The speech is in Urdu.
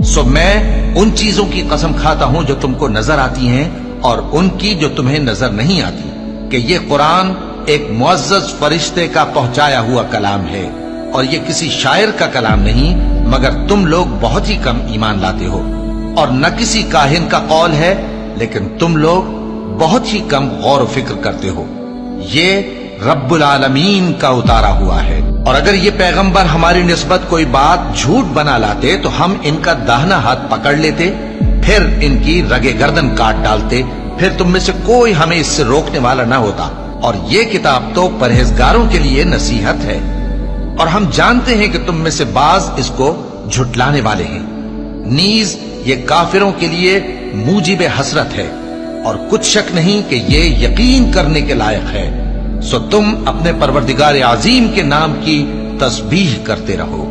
سو میں ان چیزوں کی قسم کھاتا ہوں جو تم کو نظر آتی ہیں اور ان کی جو تمہیں نظر نہیں آتی، کہ یہ قرآن ایک معزز فرشتے کا پہنچایا ہوا کلام ہے، اور یہ کسی شاعر کا کلام نہیں، مگر تم لوگ بہت ہی کم ایمان لاتے ہو، اور نہ کسی کاہن کا قول ہے، لیکن تم لوگ بہت ہی کم غور و فکر کرتے ہو۔ یہ رب العالمین کا اتارا ہوا ہے، اور اگر یہ پیغمبر ہماری نسبت کوئی بات جھوٹ بنا لاتے تو ہم ان کا داہنا ہاتھ پکڑ لیتے، پھر ان کی رگے گردن کاٹ ڈالتے، پھر تم میں سے کوئی ہمیں اس سے روکنے والا نہ ہوتا۔ اور یہ کتاب تو پرہیزگاروں کے لیے نصیحت ہے، اور ہم جانتے ہیں کہ تم میں سے بعض اس کو جھٹلانے والے ہیں، نیز یہ کافروں کے لیے موجب حسرت ہے، اور کچھ شک نہیں کہ یہ یقین کرنے کے لائق ہے۔ سو تم اپنے پروردگار عظیم کے نام کی تسبیح کرتے رہو۔